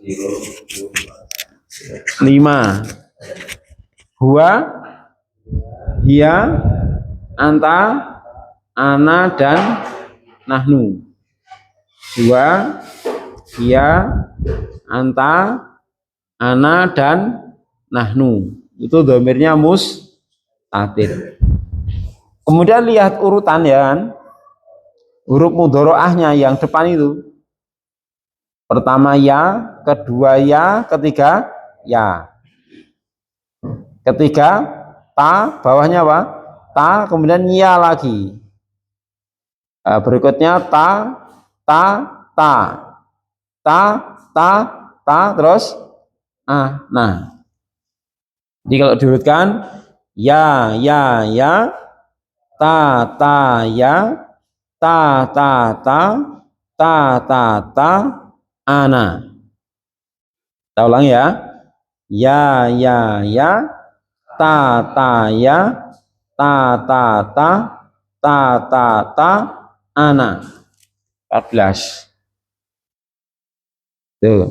5. Huwa, hiya, anta, ana, dan nahnu. Huwa, hiya, anta, ana, dan nahnu. Itu dhamirnya mustatir. Kemudian lihat urutan ya kan. Huruf mudhoro'ahnya yang depan itu. Pertama ya, kedua ya, ketiga ya. Ketiga ta, bawahnya apa? Ta, kemudian ya lagi. Berikutnya ta, ta, ta. Ta, ta, ta, terus nah. Jadi kalau diurutkan ya, ta, ya, ta, ta, ana. Kita ulang ya. Ya, ta, ya, ta, ana. 14. Tuh.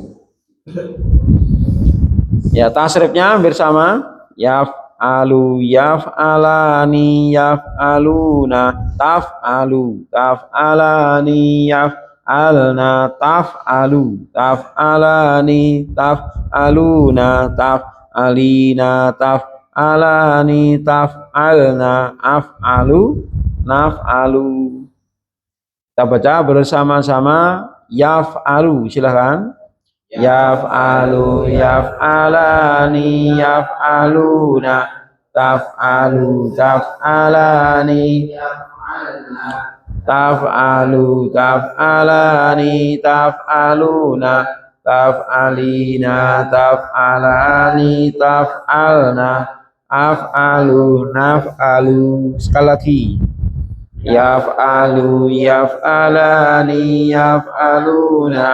Ya, tasrifnya hampir sama. Yaf'alu, yaf'alani, yaf'aluna, taf'alu, taf'alani, yaf'alna, taf'alu, taf'alani, taf'aluna, taf'alina, taf'alani, taf'alna, af'alu, naf'alu. Kita baca bersama-sama. Yaf'alu, silahkan. Yaf'alu, yaf'alani, yaf'aluna, taf'alu, taf'alani, taf'alu, taf'alani, taf'aluna, taf'alina, taf'alani, taf'alna, af'alu, naf'alu. Sekali lagi. Yaf'alu, yaf'alani, yaf'aluna,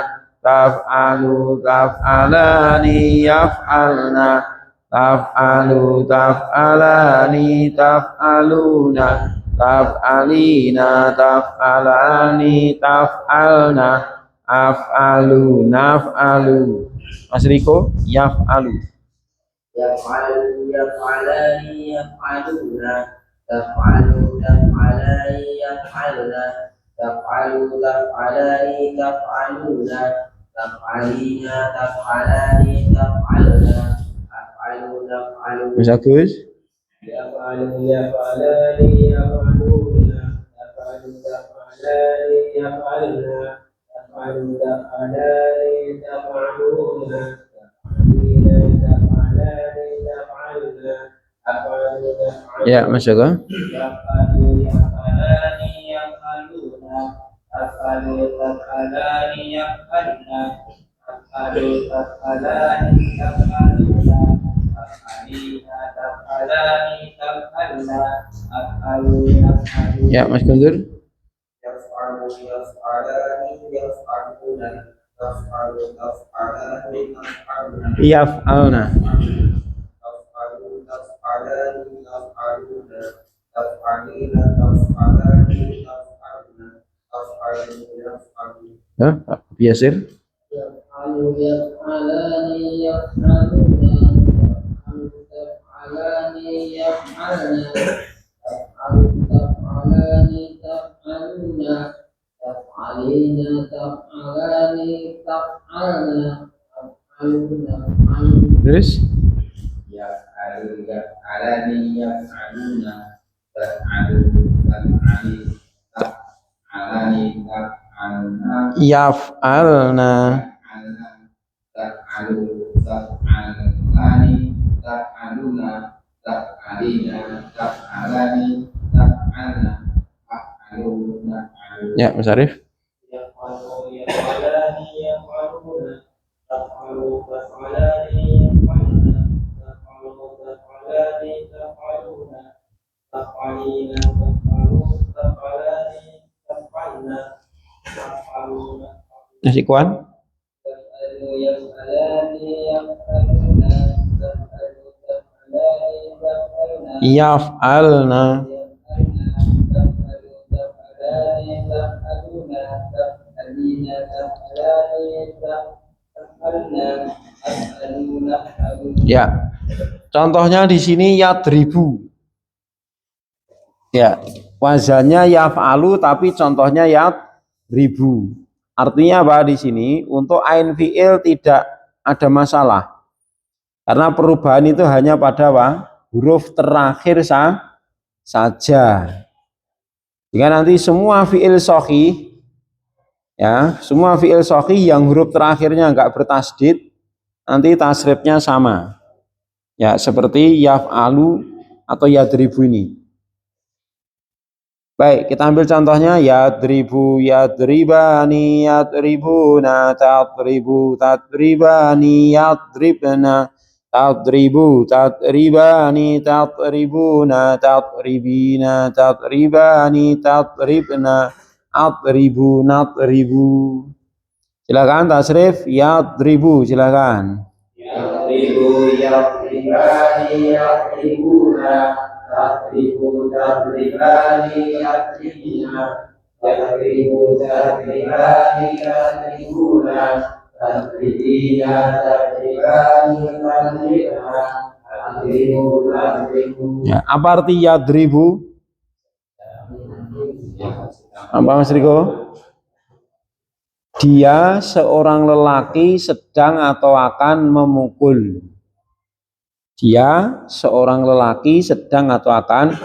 taf'alu, taf'alani, yaf'alna, taf'alu, taf'alani, taf'aluna, taf'alina, taf'alani, taf'alna, af'alu, naf'alu. Mas Riko, yaf'alu. Yaf'alu, yaf'alani, yaf'aluna, taf'alu, taf'alani, yaf'alna, taf'alu, taf'alani, taf'aluna, taf'alina, taf'alani, taf'alna, af'alu, naf'alu. Mas Agus. Yaf'alu, yaf'alani, yaf'aluna, taf'alu, taf'alani, yaf'alna, taf'alu, taf'alani, taf'aluna, taf'alina, taf'alani, taf'alna, af'alu, naf'alu. Ya, Mas Joko. Yaf'alu, yaf'alani, yaf'aluna, taf'alu, taf'alani, yaf'alna, taf'alu, taf'alani, taf'aluna, taf'alina, taf'alani, taf'alna, af'alu, naf'alu. Ya, Mas Guntur. Yaf'alu, yaf'alani, yaf'aluna, taf'alu, taf'alani, taf'alna, Yaf'alna. taf'alu, taf'alani, taf'aluna, taf'alina, taf'alani, taf'alna, af'alu, naf'alu. Ya, Pak Yasir. Yaf'alu, yaf'alani, yaf'aluna, taf'alu, taf'alani, yaf'alna, taf'alu, taf'alani, taf'aluna, taf'alina, taf'alani, taf'alna, af'alu, naf'alu. Terus? Yaf'alu, yaf'alani, yaf'aluna, taf'alu, taf'alani, taf'alani, taf'alna, Yaf'alna. taf'alu, taf'alani, taf'aluna, taf'alina, taf'alani, taf'alna, af'alu, naf'alu. Ya, Mas Arif. Yaf'alu, yaf'alani, yaf'aluna, taf'alu, taf'alani, yaf'aluna, taf'alu, taf'alani, taf'aluna, taf'alina, taf'alu, taf'alani, taf'alna, af'alu, naf'alu. Mas Ikhwan. Yaf'alu, yaf'alani, yaf'aluna, taf'alu, taf'alani, taf'alna, Yaf'alna. yaf'alna, taf'alu, taf'alani, taf'aluna, taf'alina, taf'alani, taf'alna, Ya. Contohnya di sini yadribu. Ya, wazannya yaf'alu tapi contohnya yadribu. Artinya apa di sini? Untuk ain fi'il tidak ada masalah. Karena perubahan itu hanya pada apa? Huruf terakhir saja. Jika nanti semua fi'il sahih, ya, semua fi'il sahih yang huruf terakhirnya enggak bertasdid, nanti tasrifnya sama. Ya, seperti yaf'alu atau yadribu ini. Baik, kita ambil contohnya yadribu, yadribani, yadribuna, tadribu, tadribani, yadribna, tadribu, tadribani, tadribuna, tadribina, tadribani, tadribna, adribu, nadribu. Silakan tasrif yadribu, silakan. Yadribu, yadribani, yadribuna, tadribu, tadribani, yadribuna, yadribu, tadribani, yadribuna, tadribina, tadribani, tadribuna, tadribu, tadribu. Ya, apa arti yadribu? Apa Mas Riko? Dia seorang lelaki sedang atau akan memukul. Dia seorang lelaki sedang atau akan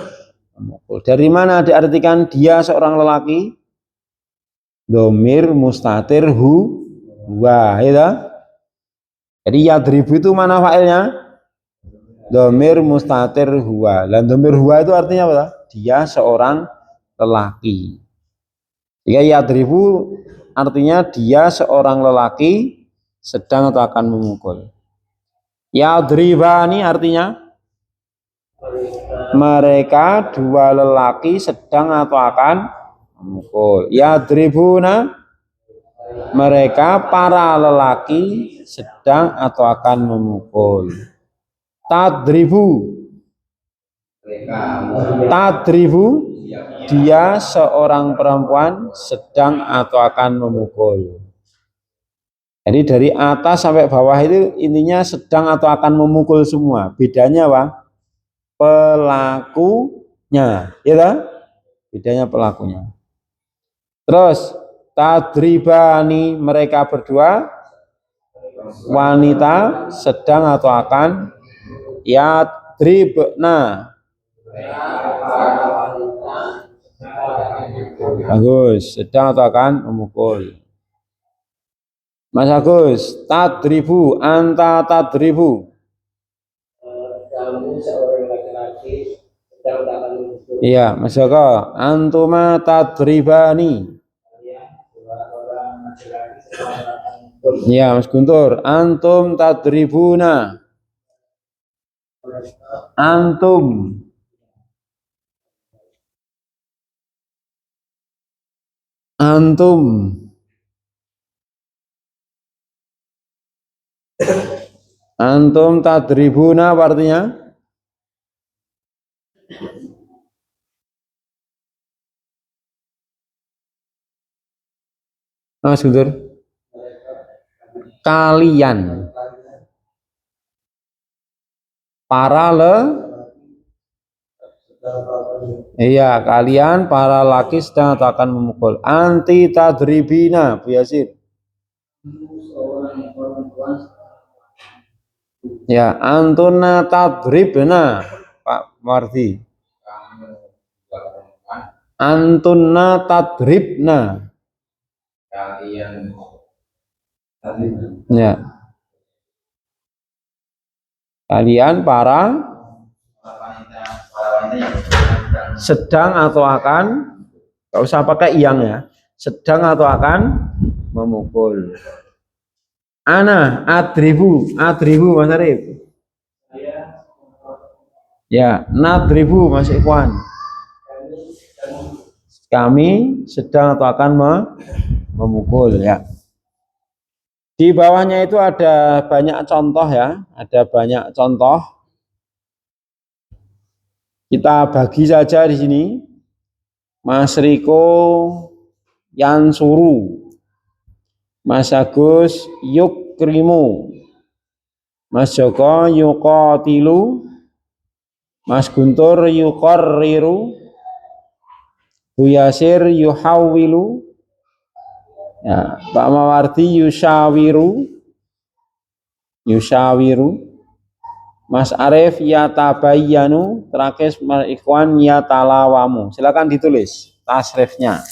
memukul. Dari mana diartikan dia seorang lelaki? Domir mustatir huwa, ya. Jadi yadribu itu mana fa'ilnya? Domir mustatir huwa. Dan domir huwa itu artinya apa? Dia seorang lelaki. Jika yadribu artinya dia seorang lelaki sedang atau akan memukul. Yadribani artinya mereka dua lelaki sedang atau akan memukul. Yadribuna mereka para lelaki sedang atau akan memukul. Tadribu, tadribu dia seorang perempuan sedang atau akan memukul. Jadi dari atas sampai bawah itu intinya sedang atau akan memukul semua. Bedanya apa? Pelakunya, ya kan? Bedanya pelakunya. Terus tadribani mereka berdua wanita sedang atau akan yadribna. Bagus, sedang atau akan memukul. Mas Agus, tadribu, anta tadribu. Kamu seorang laki-laki sedang akan memukul. Iya, Mas Joko, antuma tadribani. Dua orang laki-laki sedang akan memukul. Iya, Mas Guntur, antum tadribuna. Antum. Antum. Antum tadribuna apa artinya? Mas Guntur. Kalian. Para iya, kalian para laki sedang atau akan memukul. Anti tadribina, Bu Yasir. Ya, antuna tadribna, Pak Mardi. Antuna tadribna. Kalian Ya. Kalian para sedang atau akan, nggak usah pakai yang ya, sedang atau akan memukul. Ana adribu, adribu Mas Arif. Ya, nadribu Mas Ikhwan. Kami sedang atau akan memukul ya. Di bawahnya itu ada banyak contoh ya, ada banyak contoh. Kita bagi saja di sini. Mas Riko Yansuru. Mas Agus yukrimu. Mas Joko yuqatilu. Mas Guntur yuqarriru. Bu Yasir yuhawwilu. Ya, Pak Mawardi yusyawiru. Mas Arif yatabayyanu. Terakhir Mas Ikhwan yatalawamu. Silakan ditulis tasrifnya.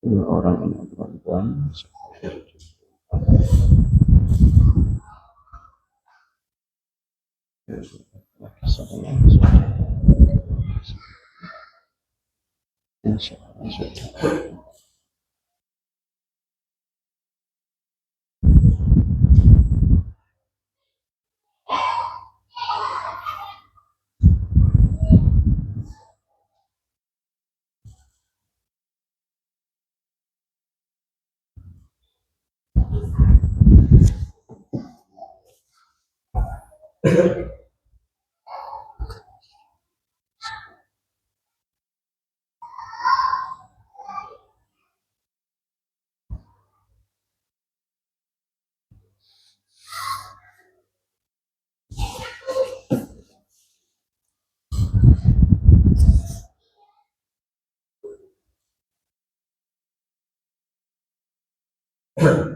Orang ini perempuan. Insya Allah. Yeah.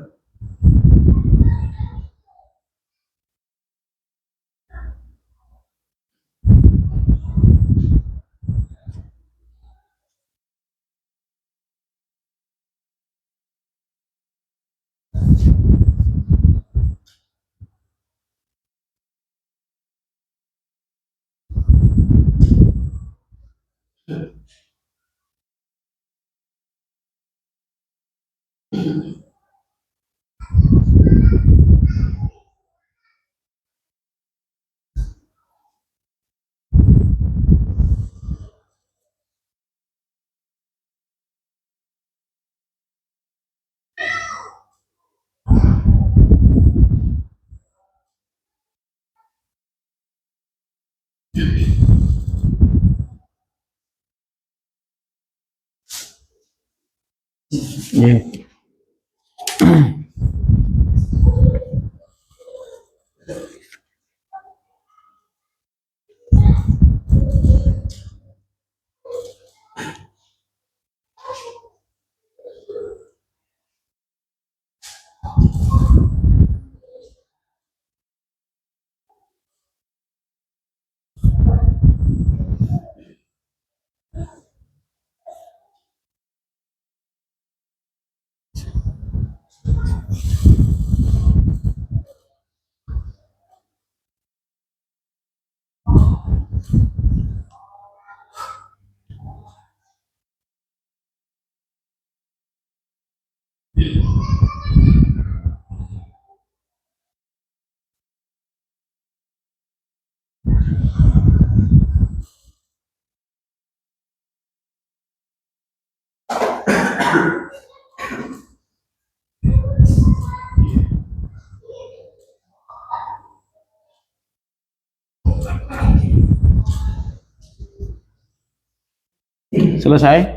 Selesai?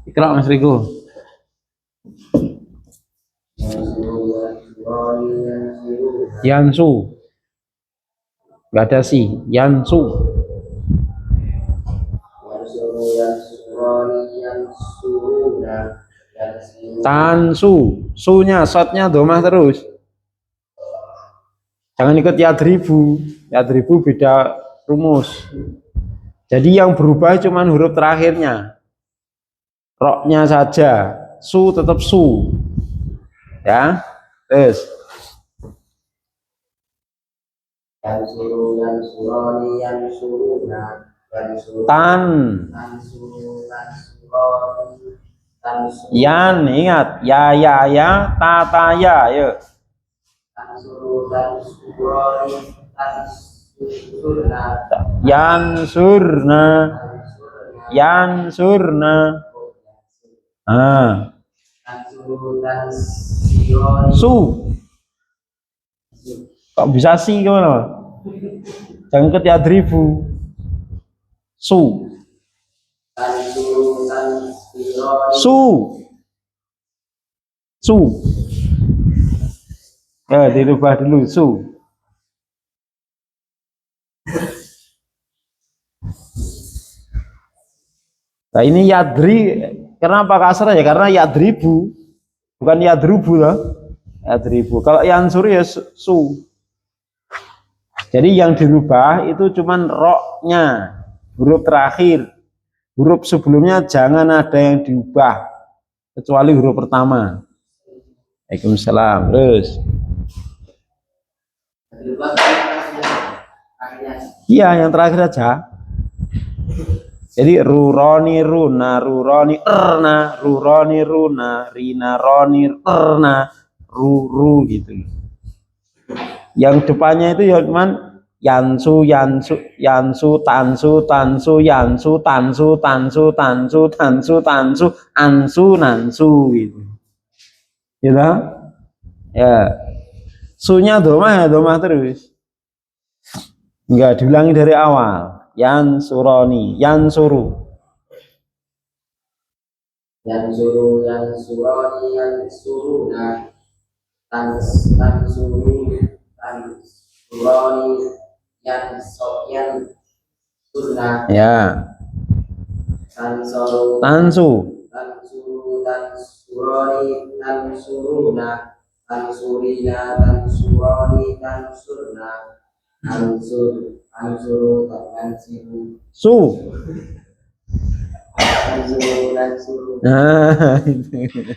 Ikra Mas Riko. Yansu. Gak ada sih. Yansu. Tansu. Sunya, shotnya domah terus. Jangan ikut yadribu. Yadribu beda rumus. Jadi yang berubah cuma huruf terakhirnya. Roknya saja. Su tetap su. Ya. Terus. Tan. Yan, ingat. Ya, ta, ya. Yuk. Yansurna. Yansurna. Ah. Su. Kok bisa sih gimana? Jangan ikut yadribu. Su. Su. Su. Ya, dirubah dulu su. Nah ini yadri, kenapa kasar ya? Karena yadribu, bukan yadrubu lah. Yadribu. Kalau yansur ya su. Jadi yang dirubah itu cuman roknya, huruf terakhir. Huruf sebelumnya jangan ada yang diubah, kecuali huruf pertama. Waalaikumsalam. Terus. Iya, yang terakhir aja. Jadi ruroni runa, ruroni erna, ruroni runa, rina roni erna, ru gitu. Yang depannya itu ya cuman yansu, yansu, yansu, tansu, tansu, yansu, tansu, tansu, tansu, tansu, tansu, ansu, nansu gitu. Gitu. Ya. Sunya domah ya domah terus. Enggak diulangi dari awal. Yansuroni, yansuru. Yansuru, yansuroni, yansuruna. Tansuru, tansuroni, yansurna. Ya. Tansu. Tansu. Tansuru, tansurani tansuruna tansurina tansurani tansurna ansuru tansiru Su. tansuru Nah, itu.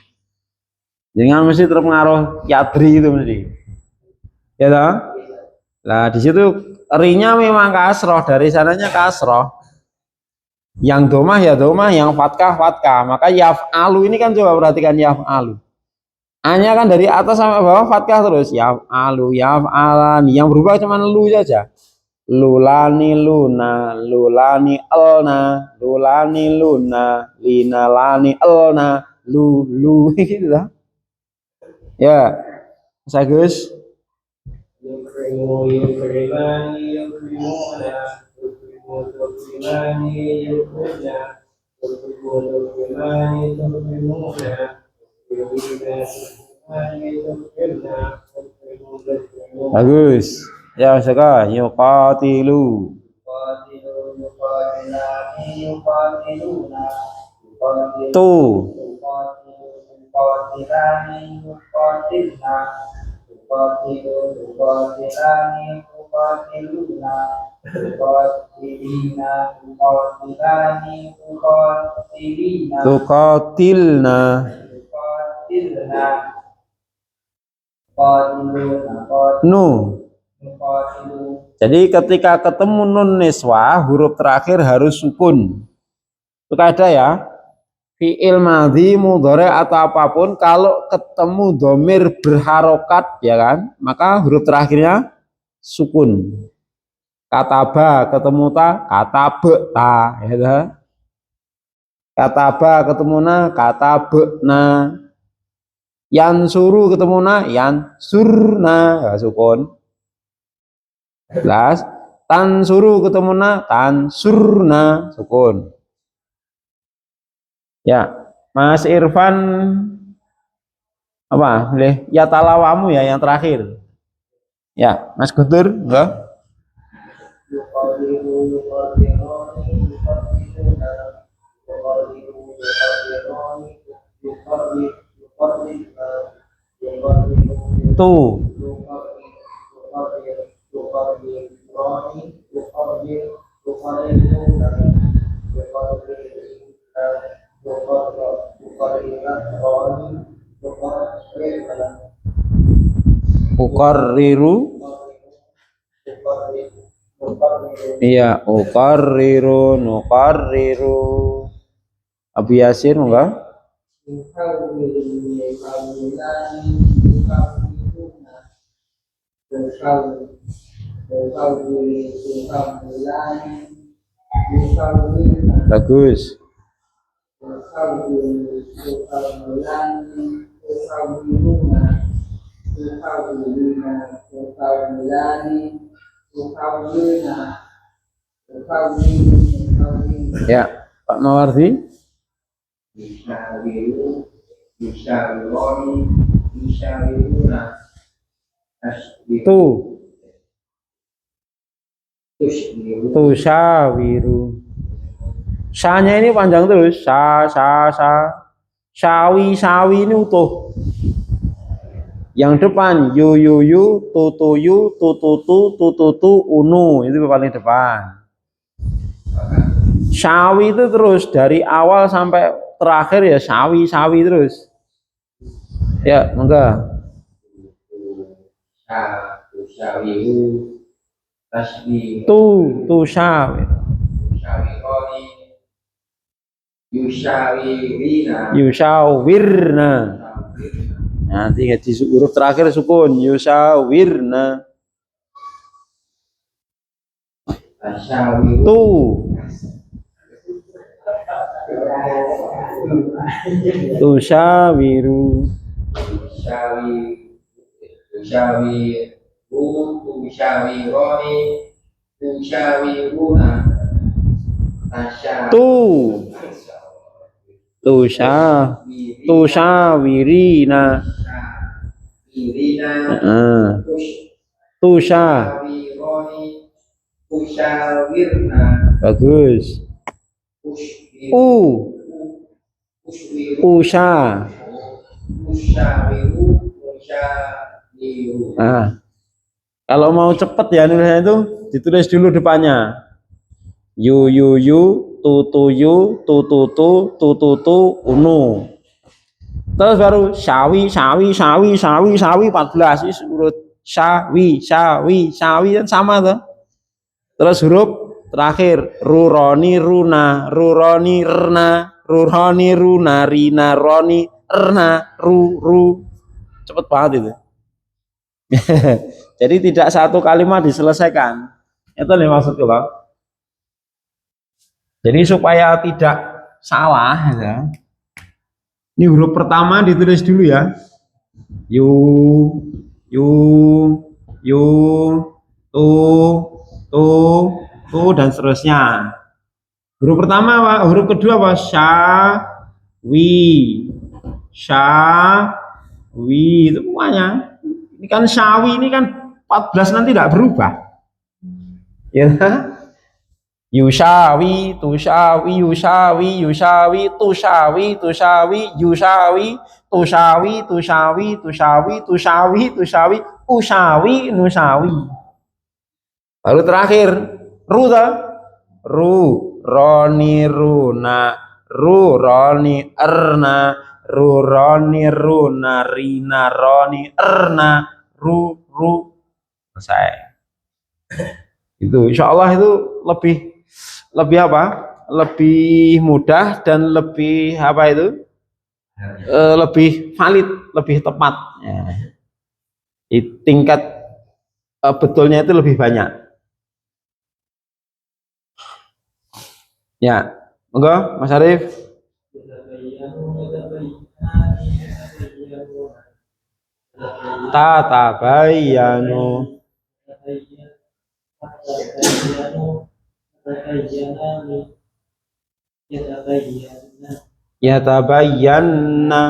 Jangan mesti terpengaruh yadri itu mesti. Ya toh? Lah di situ rinya memang kasroh, dari sananya kasroh. Yang domah, yang fatkah fatkah. Maka yaf'alu ini kan coba perhatikan yaf'alu. A-nya kan dari atas sampai bawah fatkah terus. Yaf'alu, yaf'alani. Yang berubah cuma lu saja. Lulani luna, lulani elna, lulani luna, lina lani elna, lu gitu lah. Ya, Mas Agus. Yukrimu yukrimani yukrimuna yukrimu yukrimani yukrimna yukrimu yukrimani yukrimuna yukrimna yukrimani yukrimna yukrimu yukrimuna Bagus. Ya, Mas Eka, yuqatilu. yuqatilu yuqatilani yuqatiluna yuqatilu Tu. yuqatilani yuqatilna yuqatilu yuqatilani yuqatiluna yuqatilina yuqatilani yuqatilina Tuqatilna. yuqatilna yuqatiluna Nu. yuqatilu. Jadi ketika ketemu nun niswah, huruf terakhir harus sukun. Itu kaidah ya. Fi'il madhi, mudhari atau apapun kalau ketemu domir berharokat ya kan, maka huruf terakhirnya sukun. Kataba ketemu ta, katabta ya kan? Kataba ketemu na, katabna. Yansuru ketemu na, yansurna ya sukun. Jelas. Tansuru ketemu na, tansurna sukun. Ya, Mas Irfan apa? Ya talawamu ya yang terakhir. Ya, Mas Guntur, enggak? Yuqadiru yuqadiruni yuqadiruna yuqadiru yuqadiruni yuqadir yuqadirna yuqadiru Tuh. yuqadir yuqadiruni yuqadir yuqadiruna Uqarriru. Iya, uqarriru, nuqarriru. Abu Yasin enggak? Bagus. Ya, Pak Mawardi. Yushawiru yushawironi yushawiruna Tu. tushwiru Tusyawiru. Sanya ini panjang terus. Sa. Sawi ini utuh. Yang depan yu, tutuyu, tututu, unu itu paling depan. Sawi itu terus dari awal sampai terakhir ya sawi terus. Ya, monggo. Tushawiru tashbih Sawi. yushawironi yushawirina Yushawirna. Nanti di huruf terakhir sukun. Yushawirna. tashawiru Tu. Tusyawiru. tushawironi tushawiruna Tusyawirina. tushawironi tushawirna Bagus. Usha. Musyawiru. Musyawiru. Nah, kalau mau cepet ya nulisnya itu ditulis dulu depannya. Yu tu unu. Terus baru sawi 14 ini urut sawi kan sama tuh. Terus huruf terakhir ruroni runa ruroni runa rina roni erna ru cepet banget itu. Jadi tidak satu kalimat diselesaikan. Itu nih maksudku, Bang. Jadi supaya tidak salah ya. Ini huruf pertama ditulis dulu ya. Yu tu dan seterusnya. Huruf pertama apa? Huruf kedua apa? Syawi itu semuanya. Ini kan syawi ini kan 14 nanti tidak berubah. Ya. Yushawi, tushawi, yushawi, tushawi, ushawi, nusawi. Baru terakhir, ru ta? Roni, runa, roni, erna, roni, runa, rina, roni, erna, ru. Selesai. Itu insya Allah itu lebih apa? Lebih mudah dan lebih apa itu? Lebih valid, lebih tepat. Ya. Tingkat betulnya itu lebih banyak. Ya, monggo Mas Arif. Tatabayanu. Yatabayyanna.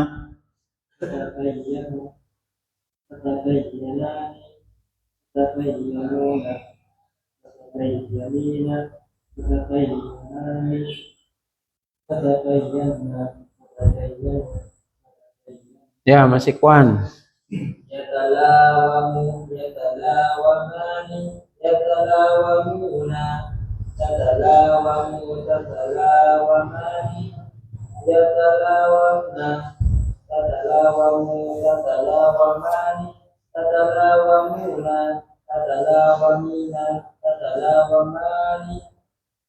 Ya, Mas Ikhwan. Yatalawamani, yatalawamuna, tatalawamani, yatalawamna, tatalawamani, tatalawamuna, tatalawamina, tatalawamani,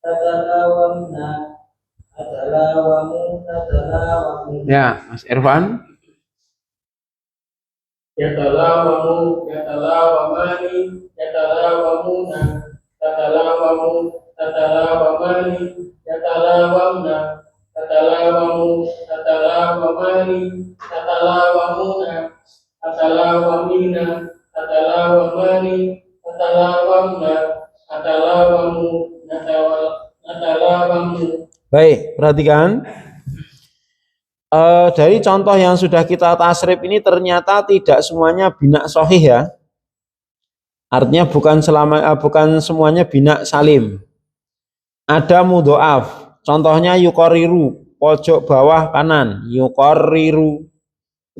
tatalawamna, tatalawamu. Ya, Mas Irfan. Yatalawamu, yatalawamani, yatalawamuna, tatalawamani, yatalawamna, tatalawamani, tatalawamuna, tatalawamina, tatalawamani, tatalawamna, natalawamu. Baik, perhatikan. Dari contoh yang sudah kita tasrif ini ternyata tidak semuanya bina sohih ya. Artinya bukan semuanya bina salim. Ada mudhoaf. Contohnya yukoriru, pojok bawah kanan, yukoriru.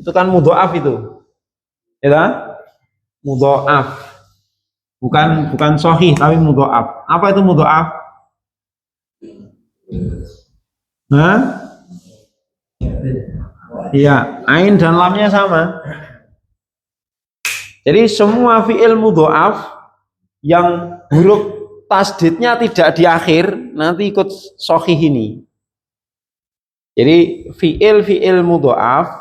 Itu kan mudhoaf itu. Ya, mudhoaf. Bukan sohih tapi mudhoaf. Apa itu mudhoaf? Hah? Iya, ain dan lamnya sama. Jadi semua fi'il mudhoaf yang huruf tasdidnya tidak di akhir nanti ikut sohih ini. Jadi fi'il mudhoaf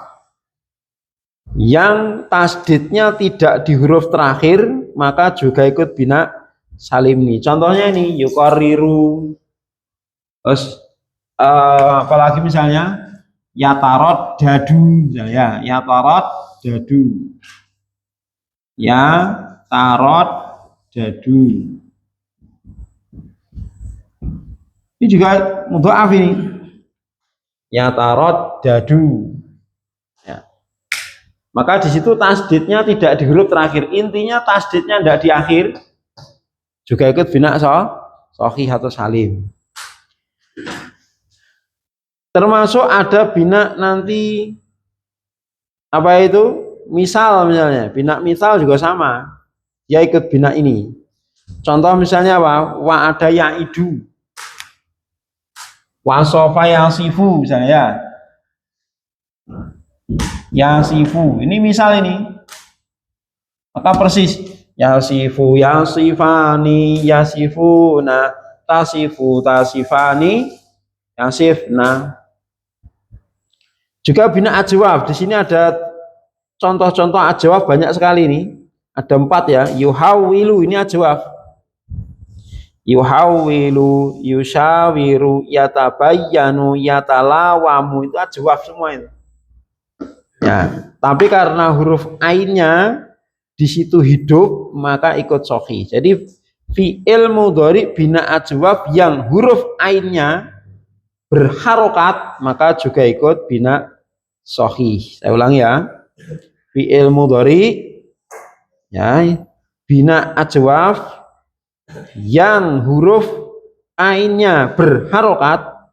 yang tasdidnya tidak di huruf terakhir maka juga ikut bina salim ini. Contohnya ini yukariru. Terus apalagi misalnya yatarot dadu misalnya, yatarot dadu, yatarot dadu. Ini juga mudhoaf ini, yatarot dadu. Ya. Maka di situ tasdidnya tidak di huruf terakhir. Intinya tasdidnya tidak di akhir, juga ikut bina sohih atau salim. Termasuk ada bina nanti apa itu? Misal misalnya, bina misal juga sama. Dia ikut bina ini. Contoh misalnya apa? Wa ada ya'idu. Wa sofa yasifu misalnya ya. Yasifu. Ini misal ini. Maka persis yasifu yasifani yasifuna tasifu tasifani yasifna. Juga bina ajwaf. Di sini ada contoh-contoh ajwaf banyak sekali nih. Ada 4 ya. Yuhawilu ini ajwaf. Yuhawilu, yushawiru, yatabayyanu, yatalawamu itu ajwaf semua itu. Ya, tapi karena huruf ainnya di situ hidup maka ikut sahih. Jadi fi'il mudhari bina ajwaf yang huruf ainnya berharokat maka juga ikut bina sahih. Saya ulang ya. Fi'il mudhari ya bina ajwaf yang huruf ainnya berharokat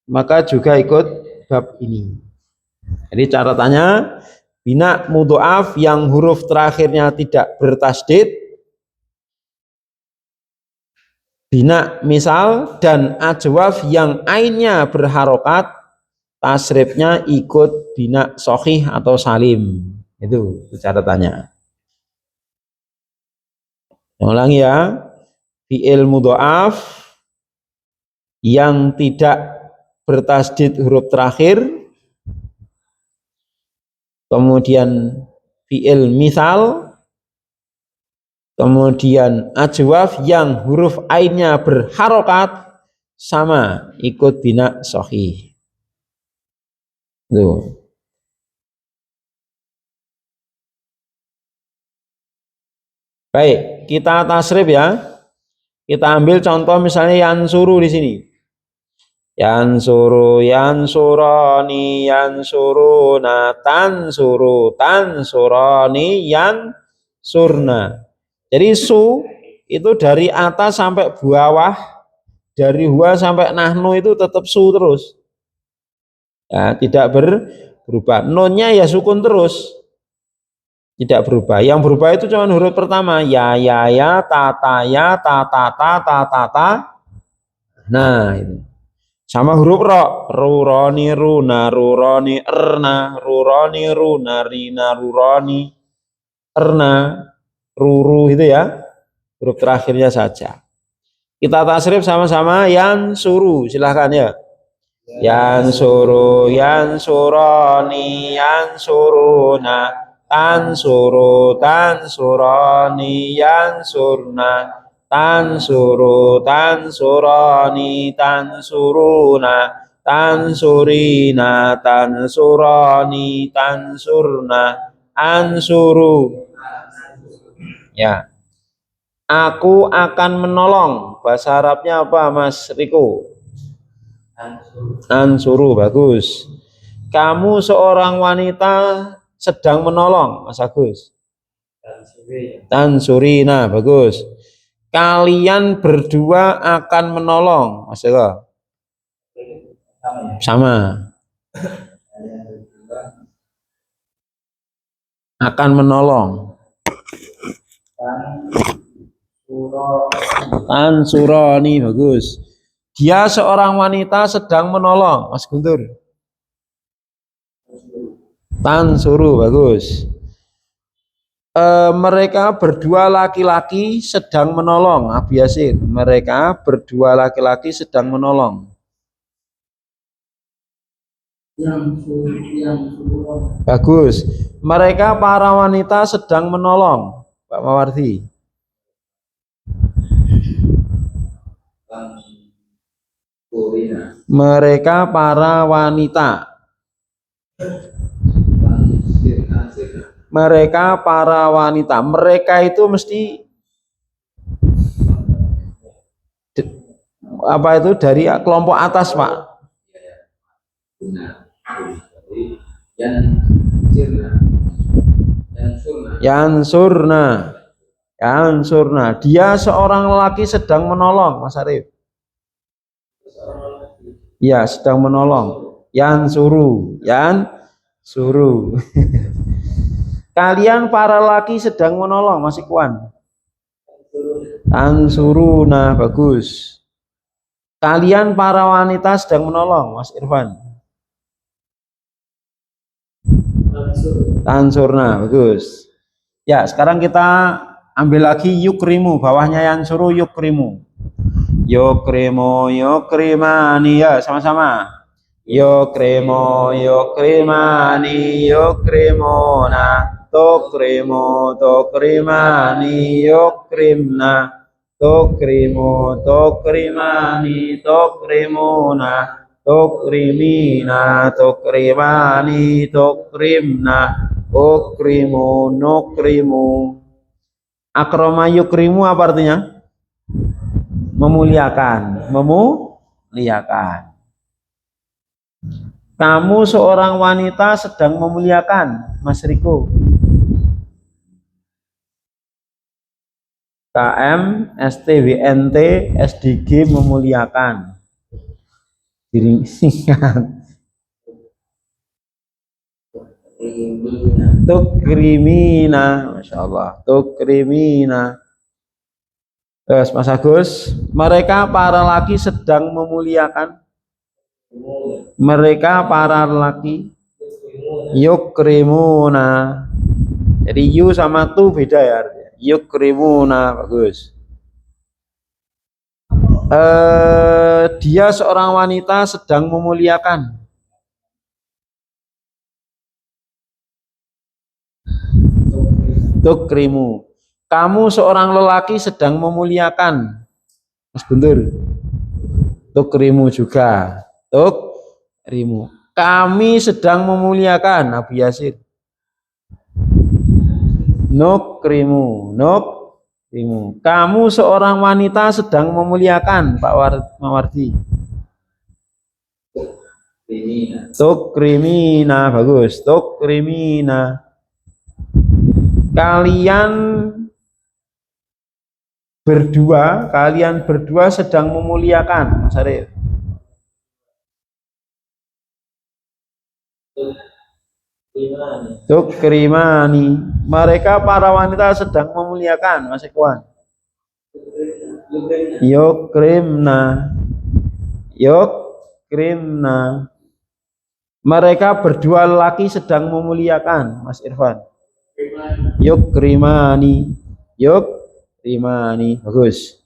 maka juga ikut bab ini. Jadi catatannya bina mudhoaf yang huruf terakhirnya tidak bertasdid, bina misal dan ajwaf yang ainnya berharokat tasrifnya ikut bina sahih atau salim. Itu catatannya. Ulangi ya. Fi'il mudhoaf yang tidak bertasdid huruf terakhir, kemudian fi'il misal, kemudian ajwaf yang huruf ainnya berharokat sama ikut bina sahih. Tuh. Baik, kita tasrif ya. Kita ambil contoh misalnya yansuru di sini. Yansuru, yansurani, yansuruna, tansuru, tansurani, yansurna. Jadi su itu dari atas sampai bawah, dari huwa sampai nahnu itu tetap su terus. Ya, tidak berubah. Nunnya ya sukun terus. Tidak berubah. Yang berubah itu cuma huruf pertama ya ta ta ta. Nah, itu. Sama huruf ro, ruroni runa ruroni erna ruroni runa rina ruroni erna ruru itu ya. Huruf terakhirnya saja. Kita tasrif sama-sama yansuru. Silahkan ya. Yansuru yansuroni yansuruna tansuru tansurani yansurna tansuru tansurani tansuruna tansurina tansurani tansurna ansuru. Ya, aku akan menolong. Bahasa Arabnya apa Mas Riko? Ansuru. Bagus. Kamu seorang wanita sedang menolong, Mas Agus. Tansurina. Bagus. Kalian berdua akan menolong, Mas Eko. Sama. Akan menolong. Tansurani. Bagus. Dia seorang wanita sedang menolong, Mas Guntur. Tansuru. Bagus. Mereka berdua laki-laki sedang menolong, Abi Yasir. Mereka berdua laki-laki sedang menolong. Bagus. Mereka para wanita sedang menolong, Pak Mawardi. Mereka para wanita. Mereka para wanita. Mereka itu mesti apa itu dari kelompok atas, Pak. Yansurna. Yansurna. Dia seorang lelaki sedang menolong, Mas Arif. Ya, sedang menolong. Yansuru. Kalian para laki sedang menolong, Mas Ikhwan. Tansuruna, bagus. Kalian para wanita sedang menolong, Mas Irfan. Tansurna, bagus. Ya, sekarang kita ambil lagi yukrimu, bawahnya yansuru yukrimu. Yukrimani, ya sama-sama. Yukrimani, yukrimuna. Tukrimani, yukrimna. Tukrimani, tukrimuna. Tukrimina, tukrimani, tukrimna. Nukrimu. Akroma yukrimu apa artinya? Memuliakan. Kamu seorang wanita sedang memuliakan, Mas Riko. KM, STWNT, SDG memuliakan. Diringkan. Tukrimina, Masya Allah. Tukrimina. Terus Mas Agus, mereka para laki sedang memuliakan. Mereka para laki yukrimuna. Jadi yu sama tu beda ya artinya. Yukrimuna, bagus. Dia seorang wanita sedang memuliakan. Tukrimu. Kamu seorang lelaki sedang memuliakan. Mas Guntur. Tukrimu juga. Tukrimu. Kami sedang memuliakan, Abu Yasir. Nukrimu. Kamu seorang wanita sedang memuliakan, Pak Mawardi. Tukrimina, bagus. Tukrimina. Kalian berdua sedang memuliakan, Mas Arif. Tukrimani. Mereka para wanita sedang memuliakan, Mas Ikhwan. Yukrimna. Mereka berdua laki sedang memuliakan, Mas Irfan. Yukrimani, bagus.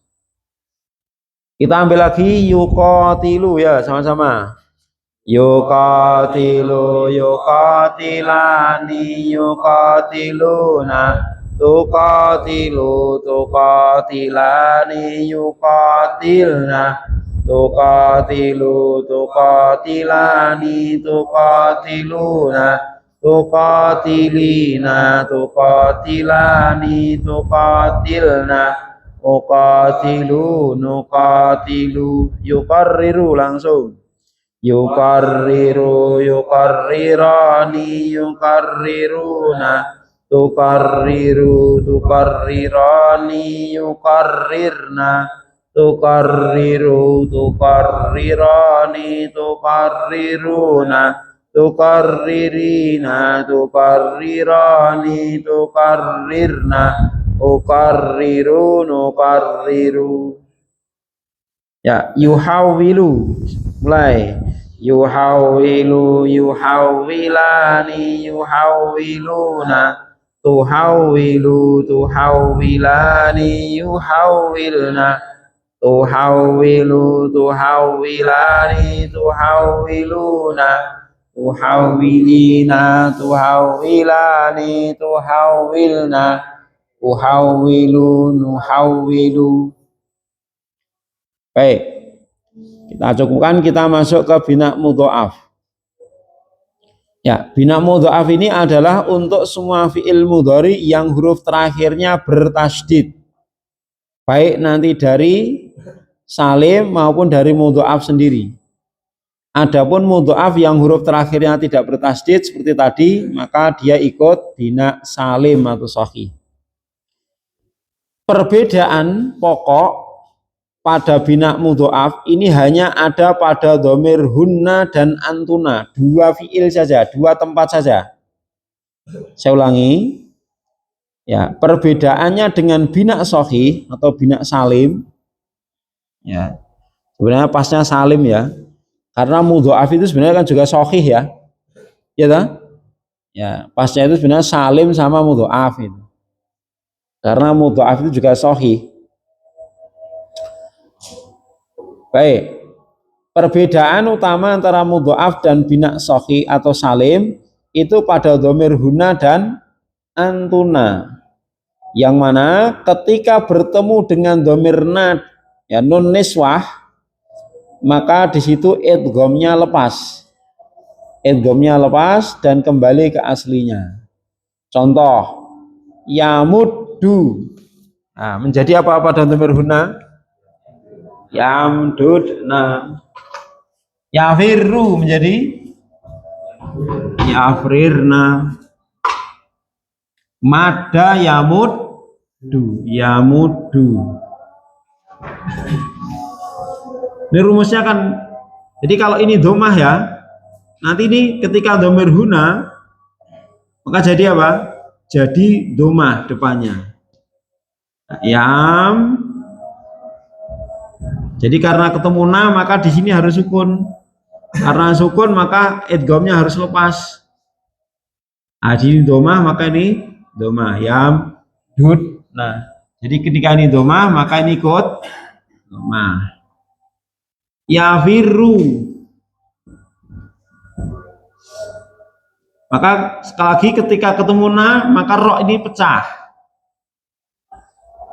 Kita ambil lagi yuqatilu, ya sama-sama. Yuqatilu, yuqatilani, yuqatiluna. Tuqatilani, yuqatilna. Tuqatilani, tuqatiluna. Tuqatilina, tuqatilani, tuqatilna. Nuqatilu, yuqarriru langsung. Yuqarrirani, yuqarriruna. Tuqarrirani, yuqarrirna. Tuqarrirani, tuqarriruna. Tuqarririna, tuqarrirani, tuqarrirna. Nuqarriru. Ya, yuhawwilu. Mulai. Yuhawwilani, yuhawwiluna. Tuhawwilani, yuhawwilna. Tuhawwilani, tuhawwiluna. Tuhawwilina, tuhawwilani, tuhawwilna. Nuhawwilu. Baik, kita cukupkan, kita masuk ke bina mudhoaf. Ya, bina mudhoaf ini adalah untuk semua fi'il mudhari yang huruf terakhirnya bertasydid, baik nanti dari salim maupun dari mudhoaf sendiri. Adapun mudhoaf yang huruf terakhirnya tidak bertasydid seperti tadi, maka dia ikut bina salim atau sahih. Perbedaan pokok pada bina mudhoaf ini hanya ada pada domir hunna dan antuna, dua fiil saja, dua tempat saja. Saya ulangi, ya, perbedaannya dengan bina sahih atau bina salim, ya, sebenarnya pasnya salim ya, karena mudhoaf itu sebenarnya kan juga sahih ya, ya tak? Ya, pasnya itu sebenarnya salim sama mudhoaf itu, karena mudhoaf itu juga sahih. Baik, perbedaan utama antara mudhoaf dan bina sahih atau salim itu pada domir huna dan antuna, yang mana ketika bertemu dengan domir nad, ya, nun niswah, maka di situ idghamnya lepas, dan kembali ke aslinya. Contoh, yamuddu, nah, menjadi apa pada domir huna? Yamdudna. Yafirru menjadi yafrirna. Mada yamuddu, ini rumusnya kan, jadi kalau ini domah ya, nanti ini ketika domir huna maka jadi apa? Jadi domah depannya. Yam. Jadi karena ketemu na maka di sini harus sukun. Karena sukun maka idghamnya harus lepas. Nah, di domah maka ini domah yam dud. Nah, jadi ketika ini domah maka ini ikut domah. Yafirru. Maka sekali lagi ketika ketemu na maka ro ini pecah.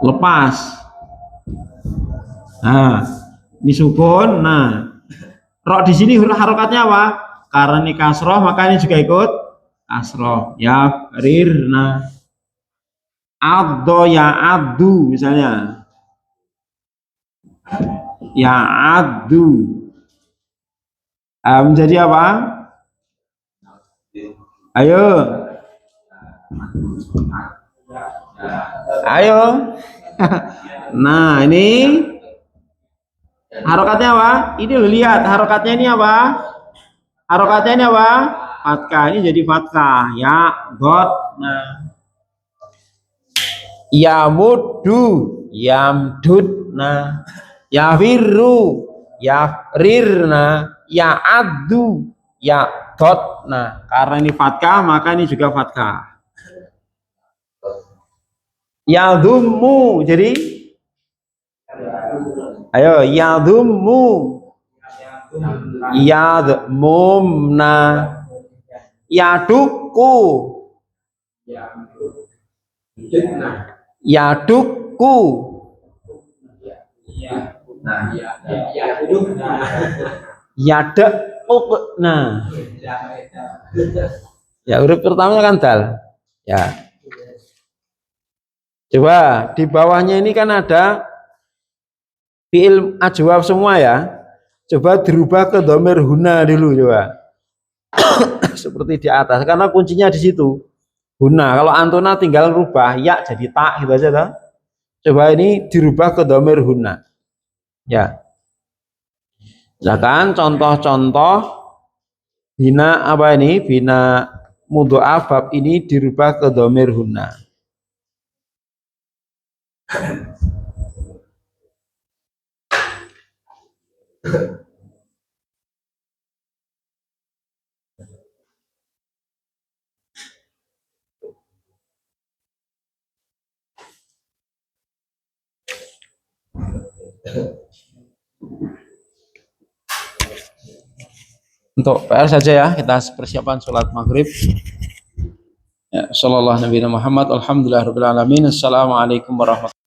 Lepas. Nah, ini sukun. Nah, ro di sini harokatnya apa? Karena ini kasroh maka ini juga ikut kasroh. Ya rirna. Addo ya addu misalnya. Ya addu. Menjadi apa? Ayo. Ayo. Nah, ini harokatnya apa? Ini lo lihat harokatnya ini apa? Harokatnya ini apa? Fathah, ini jadi fathah. Ya, dot. Nah, yamuddu, yamdud. Nah, yafirru, yafrirna, ya'addu, ya dot. Nah, karena ini fathah maka ini juga fathah. Yadhummu, jadi ayo yadhummu, yadmumna, yadukku, yadukku, yadukna. Ya, huruf pertamanya kan dal. Ya. Coba di bawahnya ini kan ada fi'il ajwab semua ya. Coba dirubah ke dhamir huna dulu coba. Seperti di atas karena kuncinya di situ. Huna. Kalau antuna tinggal rubah ya jadi tak gitu aja toh. Coba ini dirubah ke dhamir huna. Ya. Misalkan contoh-contoh bina apa ini? Bina mudhoaf bab ini dirubah ke dhamir huna. Untuk PR saja ya, kita persiapan sholat maghrib. Ya, sallallahu Nabi Muhammad, alhamdulillah rabbil alamin. Assalamualaikum warahmatullahi wabarakatuh.